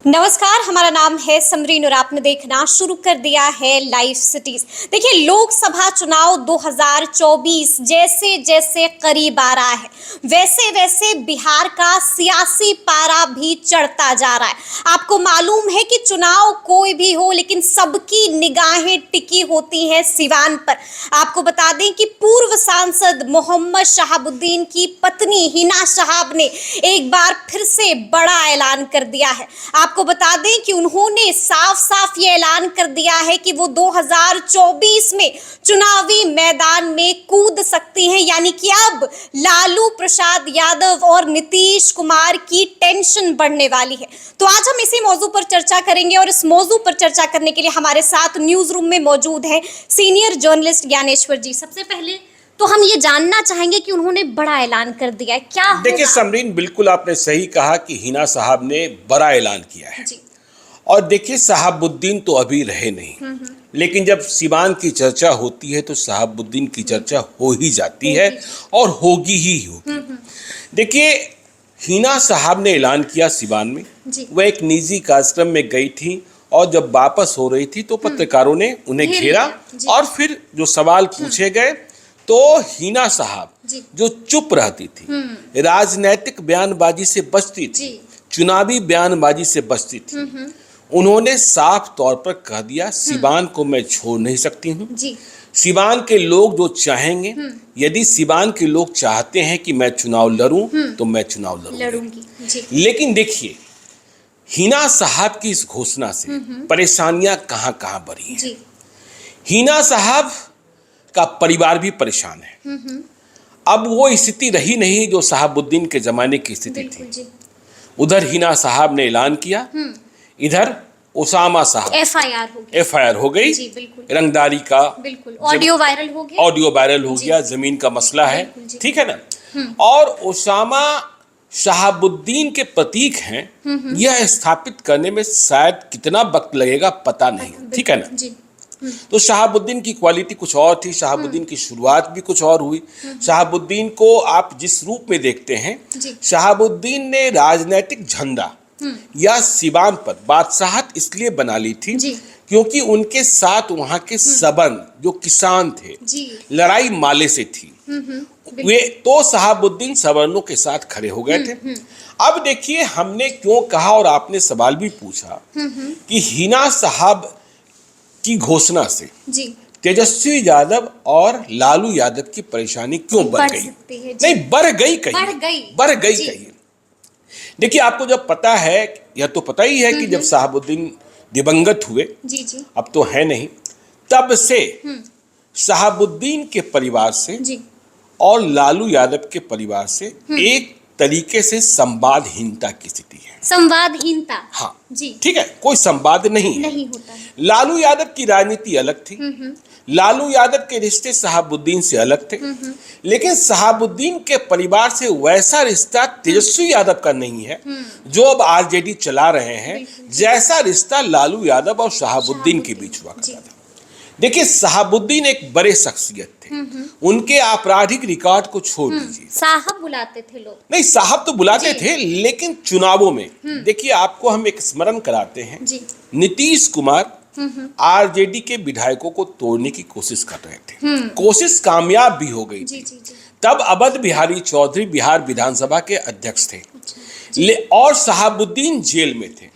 नमस्कार, हमारा नाम है समरीन और आपने देखना शुरू कर दिया है लाइव सिटीज। देखिए, लोकसभा चुनाव 2024 जैसे जैसे करीब आ रहा है वैसे वैसे बिहार का सियासी पारा भी चढ़ता जा रहा है। आपको मालूम है कि चुनाव कोई भी हो लेकिन सबकी निगाहें टिकी होती हैं सिवान पर। आपको बता दें कि पूर्व सांसद मोहम्मद शहाबुद्दीन की पत्नी हिना शहाब ने एक बार फिर से बड़ा ऐलान कर दिया है। आपको बता दें कि उन्होंने साफ साफ ये ऐलान कर दिया है कि वो 2024 में चुनावी मैदान में कूद सकती हैं, यानी कि अब लालू प्रसाद यादव और नीतीश कुमार की टेंशन बढ़ने वाली है। तो आज हम इसी मौजू पर चर्चा करेंगे और इस मौजू पर चर्चा करने के लिए हमारे साथ न्यूज रूम में मौजूद है सीनियर जर्नलिस्ट ज्ञानेश्वर जी। सबसे पहले तो हम ये जानना चाहेंगे कि उन्होंने बड़ा ऐलान कर दिया है, क्या होगा? देखिए समरीन, बिल्कुल आपने सही कहा कि हिना साहब ने बड़ा ऐलान किया है जी। और देखिए शहाबुद्दीन तो अभी रहे नहीं, लेकिन जब सिवान की चर्चा होती है तो शहाबुद्दीन की चर्चा हो ही जाती है और होगी ही होगी। देखिए, हिना साहब ने ऐलान किया सिवान में। वह एक निजी कार्यक्रम में गई थी और जब वापस हो रही थी तो पत्रकारों ने उन्हें घेरा और फिर जो सवाल पूछे गए तो हिना साहब जो चुप रहती थी, राजनीतिक बयानबाजी से बचती थी, चुनावी बयानबाजी से बचती थी, उन्होंने साफ तौर पर कह दिया सिवान को मैं छोड़ नहीं सकती हूँ। सिवान के लोग जो चाहेंगे, यदि सिवान के लोग चाहते हैं कि मैं चुनाव लड़ूं तो मैं चुनाव लड़ूंगी। लेकिन देखिए, हिना साहब की इस घोषणा से परेशानियां कहाँ कहाँ बढ़ी हैं। हिना साहब का परिवार भी परेशान है। अब वो स्थिति रही नहीं जो शहाबुद्दीन के जमाने की स्थिति थी। उधर हिना साहब ने ऐलान किया, इधर ओसामा साहब एफआईआर हो गई, रंगदारी का ऑडियो वायरल हो गया, जमीन का मसला है, ठीक है ना। और ओसामा शहाबुद्दीन के प्रतीक हैं, यह स्थापित करने में शायद कितना वक्त लगेगा पता नहीं, ठीक है ना। तो शहाबुद्दीन की क्वालिटी कुछ और थी, शहाबुद्दीन की शुरुआत भी कुछ और हुई। शहाबुद्दीन को आप जिस रूप में देखते हैं, शहाबुद्दीन ने राजनीतिक झंडा या सिवान पर बादशाहत इसलिए बना ली थी क्योंकि उनके साथ वहां के सबंध जो किसान थे, लड़ाई माले से थी, वे तो शहाबुद्दीन सवर्णों के साथ खड़े हो गए थे। अब देखिए, हमने क्यों कहा और आपने सवाल भी पूछा कि हिना साहब की घोषणा से तेजस्वी यादव और लालू यादव की परेशानी क्यों बढ़ गई? नहीं, बढ़ गई कहीं। देखिए, आपको जब पता है, यह तो पता ही है कि जब शहाबुद्दीन दिवंगत हुए, अब तो है नहीं, तब से शहाबुद्दीन के परिवार से और लालू यादव के परिवार से एक तरीके से संवादहीनता की स्थिति है। संवादहीनता, हाँ जी, ठीक है, कोई संवाद नहीं होता है। लालू यादव की राजनीति अलग थी, लालू यादव के रिश्ते शहाबुद्दीन से अलग थे, लेकिन शहाबुद्दीन के परिवार से वैसा रिश्ता तेजस्वी यादव का नहीं है जो अब आरजेडी चला रहे हैं, जैसा रिश्ता लालू यादव और शहाबुद्दीन के बीच हुआ करता था। देखिए, शहाबुद्दीन एक बड़े शख्सियत थे, उनके आपराधिक रिकॉर्ड को छोड़ दीजिए, साहब बुलाते थे लोग। नहीं, साहब तो बुलाते थे, लेकिन चुनावों में देखिए, आपको हम एक स्मरण कराते हैं, नीतीश कुमार आरजेडी के विधायकों को तोड़ने की कोशिश कर रहे थे, कोशिश कामयाब भी हो गई थी। तब अवध बिहारी चौधरी बिहार विधानसभा के अध्यक्ष थे और शहाबुद्दीन जेल में थे।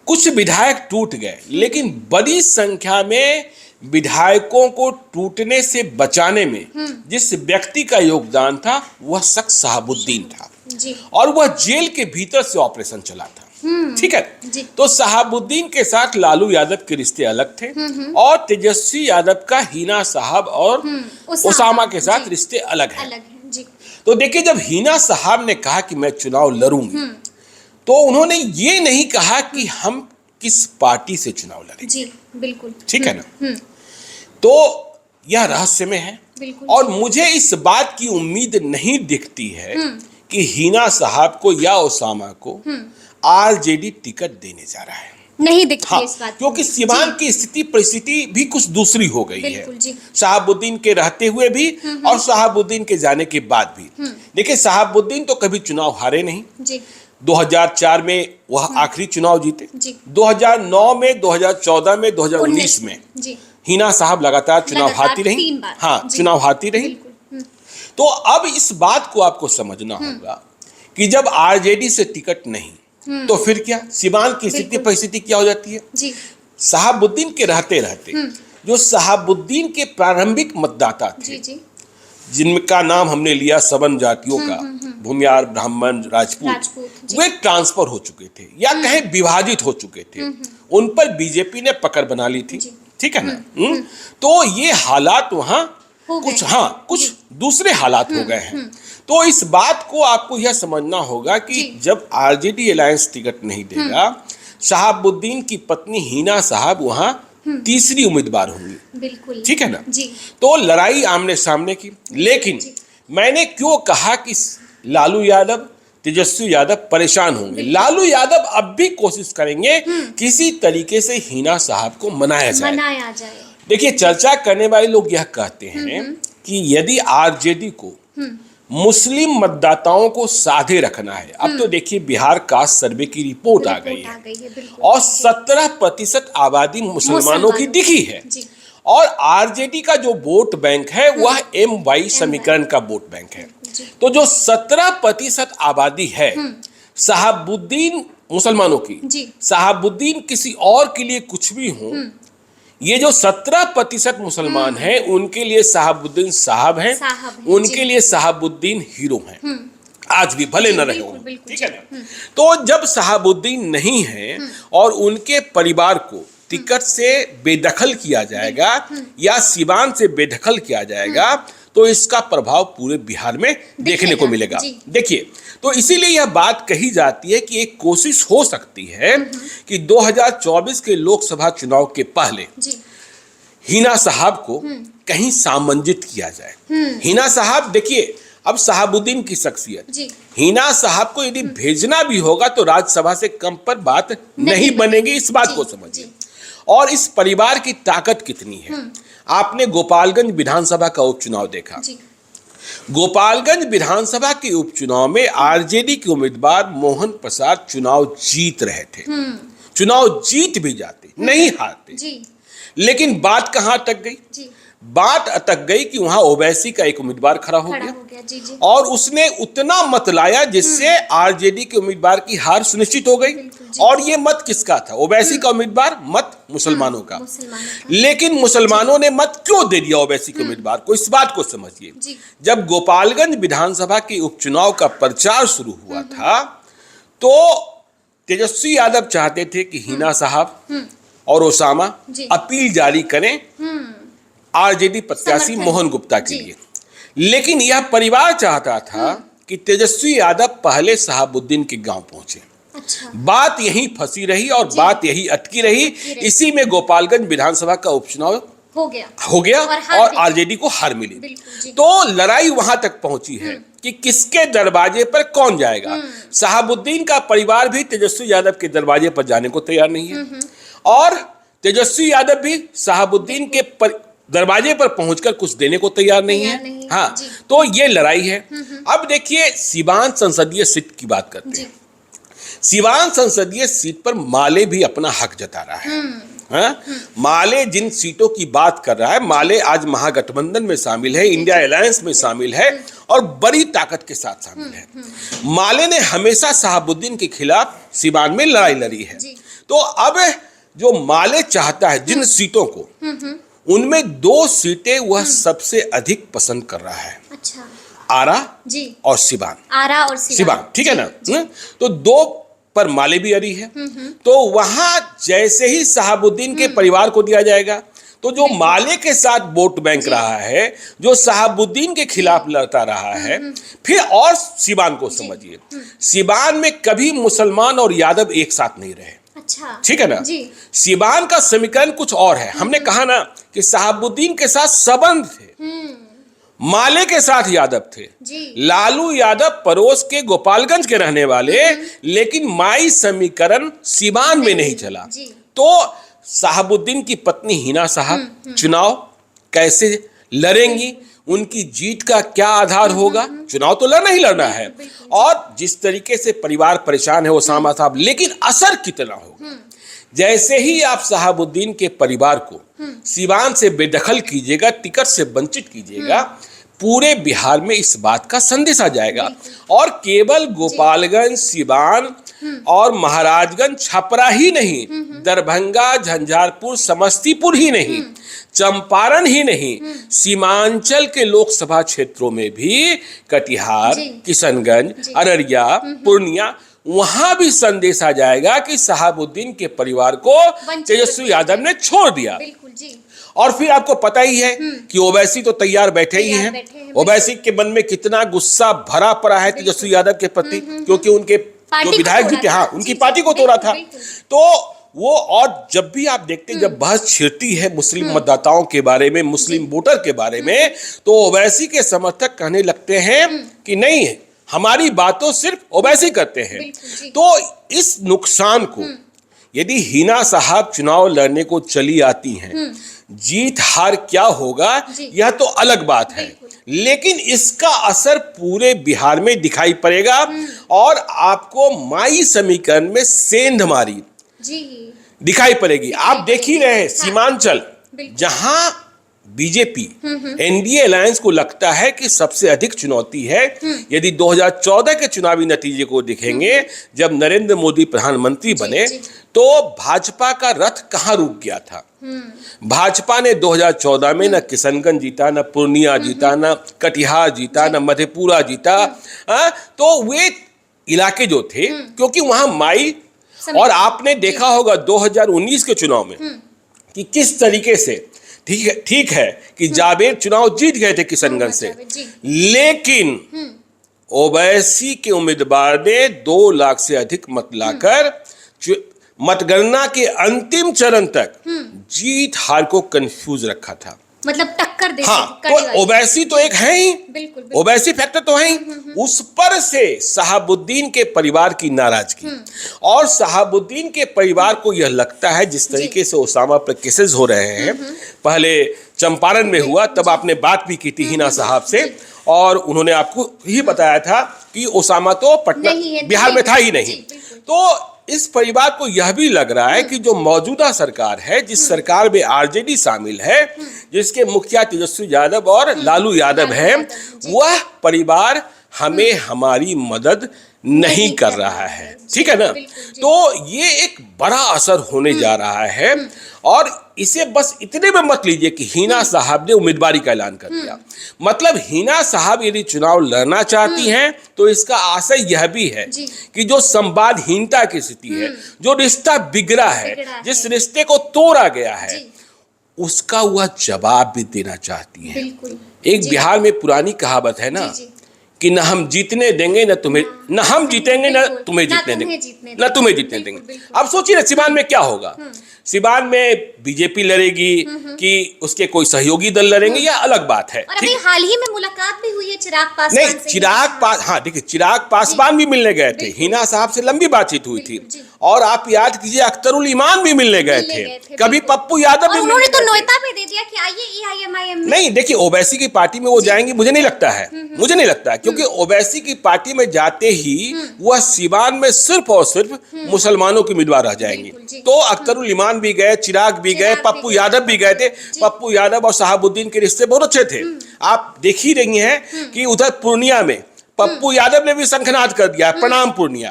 कुछ विधायक टूट गए, लेकिन बड़ी संख्या में विधायकों को टूटने से बचाने में जिस व्यक्ति का योगदान था वह शख्स शहाबुद्दीन था और वह जेल के भीतर से ऑपरेशन चला था, ठीक है। तो शहाबुद्दीन के साथ लालू यादव के रिश्ते अलग थे और तेजस्वी यादव का हिना साहब और ओसामा के साथ रिश्ते अलग हैं। तो देखिए, जब हिना साहब ने कहा कि मैं चुनाव लड़ूंगी, तो उन्होंने ये नहीं कहा कि हम किस पार्टी से चुनाव लड़ेंगे, बिल्कुल, ठीक है ना। तो यह रहस्यमय है और मुझे इस बात की उम्मीद नहीं दिखती है कि हिना साहब को या ओसामा को आरजेडी टिकट देने जा रहा है, नहीं दिखती इस बात, क्योंकि सिवान की स्थिति परिस्थिति भी कुछ दूसरी हो गई है, शहाबुद्दीन के रहते हुए भी और शहाबुद्दीन के जाने के बाद भी। देखिए, शहाबुद्दीन तो कभी चुनाव हारे नहीं, 2004 में वह आखिरी चुनाव जीते, जी। 2009 में, 2014 में, 2019 में जी। हिना साहब लगातार चुनाव लगातार हारती रही। 3 बार। हाँ, जी। चुनाव हारती रही। बिल्कुल। तो अब इस बात को आपको समझना होगा कि जब आरजेडी से टिकट नहीं तो फिर क्या सिवान की स्थिति बिल्कुल। परिस्थिति क्या हो जाती है। जी। शहाबुद्दीन के रहते रहते जो शहाबुद्दीन के प्रारंभिक मतदाता थे, जी। जी। जिनका नाम हमने लिया सवन जातियों का, भूमियार, ब्राह्मण, राजपूत, जी। वे ट्रांसफर हो चुके थे या कहें विभाजित हो चुके थे। उन पर बीजेपी ने पकड़ बना ली थी। जी। ठीक है ना। तो ये हालात वहां हो गए। कुछ दूसरे हालात हो गए हैं। तो इस बात को आपको यह समझना होगा कि जी। जब आरजेडी अलायंस टिकट नहीं देगा, शहाबुद्दीन की पत्नी हिना साहब वहां तीसरी उम्मीदवार होंगी। बिल्कुल। ठीक है ना। जी। तो लड़ाई आमने सामने की। लेकिन मैंने क्यों कहा कि लालू यादव, तेजस्वी यादव परेशान होंगे। लालू यादव अब भी कोशिश करेंगे किसी तरीके से हिना साहब को मनाया जाए। देखिए, चर्चा करने वाले लोग यह कहते हैं कि यदि आरजेडी को मुस्लिम मतदाताओं को साधे रखना है, अब तो देखिए बिहार कास्ट सर्वे की रिपोर्ट आ गई है और 17% आबादी मुसलमानों की दिखी है। और आरजेडी का जो वोट बैंक है वह MY समीकरण का वोट बैंक है। तो जो 17% आबादी है शहाबुद्दीन मुसलमानों की, शहाबुद्दीन किसी और के लिए कुछ भी हो, ये जो 17% मुसलमान हैं उनके लिए शहाबुद्दीन साहब हैं, उनके लिए शहाबुद्दीन हीरो हैं, आज भी भले न रहे हो। ठीक है ना। तो जब शहाबुद्दीन नहीं है और उनके परिवार को टिकट से बेदखल किया जाएगा या सिवान से बेदखल किया जाएगा तो इसका प्रभाव पूरे बिहार में देखने को मिलेगा। देखिए, तो इसीलिए यह बात कही जाती है कि एक कोशिश हो सकती है कि 2024 के लोकसभा चुनाव के पहले हिना साहब को कहीं सामंजित किया जाए। हिना साहब, देखिए अब शहाबुद्दीन की शख्सियत, हिना साहब को यदि भेजना भी होगा तो राज्यसभा से कम पर बात नहीं बनेगी, इस बात को समझिए। और इस परिवार की ताकत कितनी है। आपने गोपालगंज विधानसभा का उपचुनाव देखा। गोपालगंज विधानसभा के उपचुनाव में आरजेडी के उम्मीदवार मोहन प्रसाद चुनाव जीत रहे थे। चुनाव जीत भी जाते, नहीं हारते। लेकिन बात कहां अटक गई। बात अटक गई कि वहां ओवैसी का एक उम्मीदवार खड़ा हो गया। और उसने उतना मत लाया जिससे आरजेडी के उम्मीदवार की हार सुनिश्चित हो गई। और ये मत किसका था? ओवैसी का उम्मीदवार, मत मुसलमानों का। लेकिन मुसलमानों ने मत क्यों दे दिया ओवैसी के उम्मीदवार को, इस बात को समझिए। जब गोपालगंज विधानसभा के उपचुनाव का प्रचार शुरू हुआ था तो तेजस्वी यादव चाहते थे कि हिना साहब और ओसामा अपील जारी करें आरजेडी प्रत्याशी मोहन गुप्ता के लिए। लेकिन यह परिवार चाहता था कि तेजस्वी यादव पहले शहाबुद्दीन के गांव पहुंचे। बात यहीं फंसी रही और बात यही अटकी रही। इसी में गोपालगंज विधानसभा का उपचुनाव हो गया और आरजेडी को हार मिली। तो लड़ाई वहां तक पहुंची है कि किसके दरवाजे पर कौन जाएगा। शहाबुद्दीन का परिवार भी तेजस्वी यादव के दरवाजे पर जाने को तैयार नहीं है और तेजस्वी यादव भी शहाबुद्दीन के दरवाजे पर पहुंचकर कुछ देने को तैयार नहीं है। हाँ, तो ये लड़ाई है। अब देखिए, सिवान संसदीय सीट की बात करते हैं। सिवान संसदीय सीट पर माले भी अपना हक जता रहा है। हाँ? माले जिन सीटों की बात कर रहा है, माले आज महागठबंधन में शामिल है, इंडिया अलायंस में शामिल है और बड़ी ताकत के साथ शामिल है। माले ने हमेशा शहाबुद्दीन के खिलाफ सिवान में लड़ाई लड़ी है। तो अब जो माले चाहता है जिन सीटों को, उनमें 2 सीटें वह सबसे अधिक पसंद कर रहा है। आरा और सिवान। आरा और सिवान, ठीक है ना। तो 2 पर माले भी अड़ी है। तो वहां जैसे ही शहाबुद्दीन के परिवार को दिया जाएगा तो जो माले के साथ वोट बैंक रहा है, जो शहाबुद्दीन के खिलाफ लड़ता रहा है, फिर और सिवान को समझिए, सिवान में कभी मुसलमान और यादव एक साथ नहीं रहे। ठीक है ना। सिवान का समीकरण कुछ और है। हमने कहा ना कि शहाबुद्दीन के साथ संबंध थे, माले के साथ यादव थे। लालू यादव पड़ोस के गोपालगंज के रहने वाले, लेकिन माई समीकरण सिवान में नहीं चला। तो शहाबुद्दीन की पत्नी हिना साहब चुनाव कैसे लड़ेंगी उनकी जीत का क्या आधार होगा? चुनाव तो लड़ना ही लड़ना है। और जिस तरीके से परिवार परेशान है ओसामा साहब, लेकिन असर कितना होगा? जैसे ही आप शहाबुद्दीन के परिवार को सीवान से बेदखल कीजिएगा, टिकट से वंचित कीजिएगा, पूरे बिहार में इस बात का संदेश आ जाएगा। और केवल गोपालगंज, सीवान और महाराजगंज, छपरा ही नहीं, दरभंगा, झंझारपुर, समस्तीपुर ही नहीं, चंपारण ही नहीं, सीमांचल के लोकसभा क्षेत्रों में भी, कटिहार, किशनगंज, अररिया, पूर्णिया, वहां भी संदेश आ जाएगा कि शहाबुद्दीन के परिवार को तेजस्वी यादव ने छोड़ दिया। और फिर आपको पता ही है कि ओवैसी तो तैयार बैठे ही हैं। ओवैसी के मन में कितना गुस्सा भरा पड़ा है तेजस्वी यादव के प्रति, क्योंकि उनके जो विधायक जी थे, हाँ, उनकी पार्टी को तोड़ा था। तो वो, और जब भी आप देखते हैं जब बहस छिड़ती है मुस्लिम मतदाताओं के बारे में, मुस्लिम वोटर के बारे में, तो ओवैसी के समर्थक कहने लगते हैं कि नहीं, हमारी बातों सिर्फ ओवैसी करते हैं। तो इस नुकसान को, यदि हिना साहब चुनाव lड़ने को चली आती हैं, जीत हार क्या होगा यह तो अलग बात है, लेकिन इसका असर पूरे बिहार में दिखाई पड़ेगा। और आपको माई समीकरण में सेंधमारी दिखाई पड़ेगी। आप देख ही रहे हैं सीमांचल, जहां बीजेपी एनडीए अलायंस को लगता है कि सबसे अधिक चुनौती है। यदि 2014 के चुनावी नतीजे को देखेंगे, जब नरेंद्र मोदी प्रधानमंत्री बने, तो भाजपा का रथ कहां रुक गया था। भाजपा ने 2014 में न किशनगंज जीता, न पूर्णिया जीता, न कटिहार जीता, न मधेपुरा जीता। तो वे इलाके जो थे, क्योंकि वहां माई, और आपने देखा होगा 2019 के चुनाव में कि किस तरीके से, ठीक है कि जावेद चुनाव जीत गए थे किशनगंज से, लेकिन ओवैसी के उम्मीदवार ने 2 लाख से अधिक मत लाकर मतगणना के अंतिम चरण तक जीत हार को कंफ्यूज रखा था। मतलब टक्कर दे, हाँ, तो ओवैसी तो एक है ही, ओवैसी फैक्टर तो है ही। उस पर से शहाबुद्दीन के परिवार की नाराजगी, और शहाबुद्दीन के परिवार को यह लगता है, जिस तरीके से ओसामा पर केसेस हो रहे हैं, पहले चंपारण में हुआ, तब आपने बात भी की थी हिना साहब से, और उन्होंने आपको ही बताया था कि ओसामा तो पटना, बिहार में था ही नहीं। तो इस परिवार को यह भी लग रहा है कि जो मौजूदा सरकार है, जिस सरकार में आरजेडी शामिल है, जिसके मुखिया तेजस्वी यादव और लालू यादव हैं, वह परिवार हमें हमारी मदद नहीं कर रहा है। ठीक है ना? तो ये एक बड़ा असर होने जा रहा है। और इसे बस इतने में मत लीजिए कि हिना साहब ने उम्मीदवारी का ऐलान कर दिया। मतलब हिना साहब यदि चुनाव लड़ना चाहती हैं, तो इसका आशय यह भी है कि जो संवादहीनता की स्थिति है, जो रिश्ता बिगड़ा है, जिस रिश्ते को तोड़ा गया है, उसका वह जवाब भी देना चाहती है। एक बिहार में पुरानी कहावत है ना कि न हम जीतने देंगे, न तुम्हें, न हम जीतेंगे, न तुम्हें जीतने देंगे, न तुम्हें जीतने देंगे। अब सोचिए ना, सीवान में क्या होगा? सीवान में बीजेपी लड़ेगी कि उसके कोई सहयोगी दल लड़ेंगे, या अलग बात है। और अभी हाल ही में मुलाकात भी हुई है चिराग पासवान से। नहीं, हाँ देखिए, चिराग पासवान भी मिलने गए थे, हिना साहब से लंबी बातचीत हुई थी। और आप याद कीजिए, अख्तरुल ईमान भी मिलने गए थे, कभी पप्पू यादव भी, उन्होंने तो न्योता भी दे दिया कि आइए एआईएमआईएम में। नहीं, देखिए, ओवैसी की पार्टी में वो जाएंगी, मुझे नहीं लगता है, मुझे नहीं लगता है, क्योंकि ओवैसी की पार्टी में जाते ही वह सीवान में सिर्फ और सिर्फ मुसलमानों की उम्मीदवार रह जाएंगी। तो अख्तरुल ईमान भी गए, चिराग भी गए, पप्पू यादव भी गए थे। पप्पू यादव और शहाबुद्दीन के रिश्ते बहुत अच्छे थे। आप देख ही रही हैं कि उधर पूर्णिया में पप्पू यादव ने भी शंखनाद कर दिया, प्रणाम पूर्णिया,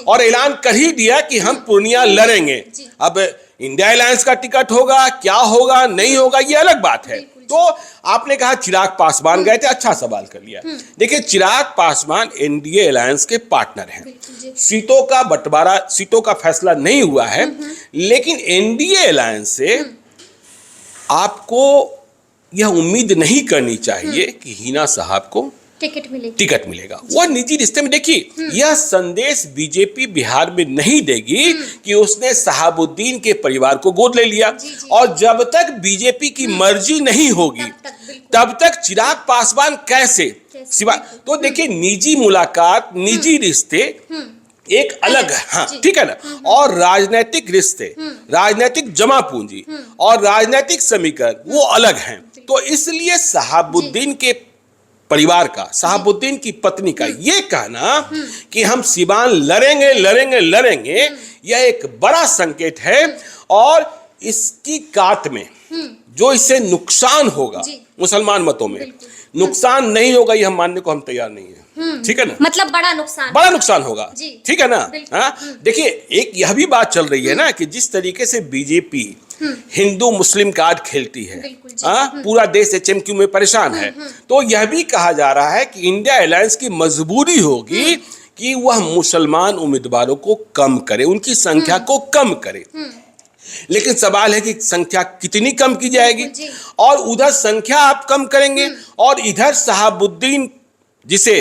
और ऐलान कर ही दिया कि हम पूर्णिया लड़ेंगे। अब इंडिया अलायंस का टिकट होगा, क्या होगा, नहीं होगा, ये अलग बात है। तो आपने कहा चिराग पासवान गए थे, अच्छा सवाल कर लिया। देखिए, चिराग पासवान एनडीए अलायंस के पार्टनर हैं। सीटों का बंटवारा, सीटों का फैसला नहीं हुआ है, लेकिन एनडीए अलायंस से आपको यह उम्मीद नहीं करनी चाहिए कि हिना साहब को टिकट मिलेगा। वह निजी रिश्ते में, देखिए, यह संदेश बीजेपी बिहार में नहीं देगी कि उसने शहाबुद्दीन के परिवार को गोद ले लिया। और जब तक बीजेपी की मर्जी नहीं होगी, तब तक चिराग पासवान कैसे सिवा। तो देखिए, निजी मुलाकात, निजी रिश्ते एक अलग है, हाँ, ठीक है ना, और राजनीतिक रिश्ते, राजनीतिक जमा पूंजी और राजनीतिक समीकरण वो अलग हैं। तो इसलिए शहाबुद्दीन के परिवार का, शहाबुद्दीन की पत्नी का ये कहना कि हम सिवान लड़ेंगे लड़ेंगे लड़ेंगे, यह एक बड़ा संकेत है। और इसकी काट में जो इससे नुकसान होगा मुसलमान मतों में, नुकसान नहीं होगा ये हम मानने को हम तैयार नहीं है, ठीक है ना। मतलब बड़ा नुकसान होगा, ठीक है ना। हाँ, देखिए एक यह भी बात चल रही है ना कि जिस तरीके से बीजेपी हिंदू मुस्लिम कार्ड खेलती है, पूरा देश HMQ में परेशान है, तो यह भी कहा जा रहा है कि इंडिया अलायंस की मजबूरी होगी कि वह मुसलमान उम्मीदवारों को कम करे, उनकी संख्या को कम करे। लेकिन सवाल है कि संख्या कितनी कम की जाएगी, और उधर संख्या आप कम करेंगे और इधर शहाबुद्दीन जिसे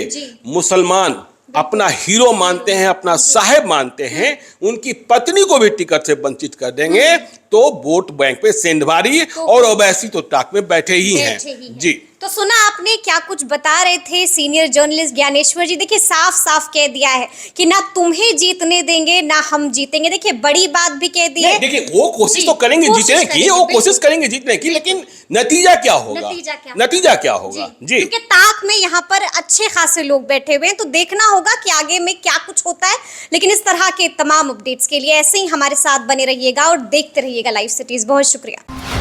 मुसलमान अपना हीरो मानते हैं, अपना साहेब मानते हैं, उनकी पत्नी को भी टिकट से वंचित कर देंगे, तो वोट बैंक पे सेंधमारी और ओवैसी तो टाक में बैठे ही हैं। जी, तो सुना आपने क्या कुछ बता रहे थे सीनियर जर्नलिस्ट ज्ञानेश्वर जी। देखिए साफ साफ कह दिया है कि ना तुम्हें जीतने देंगे ना हम जीतेंगे। देखिए बड़ी बात भी कह दी है। देखिए वो कोशिश तो करेंगे जीतने की, वो कोशिश करेंगे जीतने की, लेकिन नतीजा क्या होगा, नतीजा क्या होगा जी। क्योंकि ताक में यहाँ पर अच्छे खासे लोग बैठे हुए हैं, तो देखना होगा कि आगे में क्या कुछ होता है। लेकिन इस तरह के तमाम अपडेट्स के लिए ऐसे ही हमारे साथ बने रहिएगा और देखते रहिएगा लाइव सिटीज। बहुत शुक्रिया।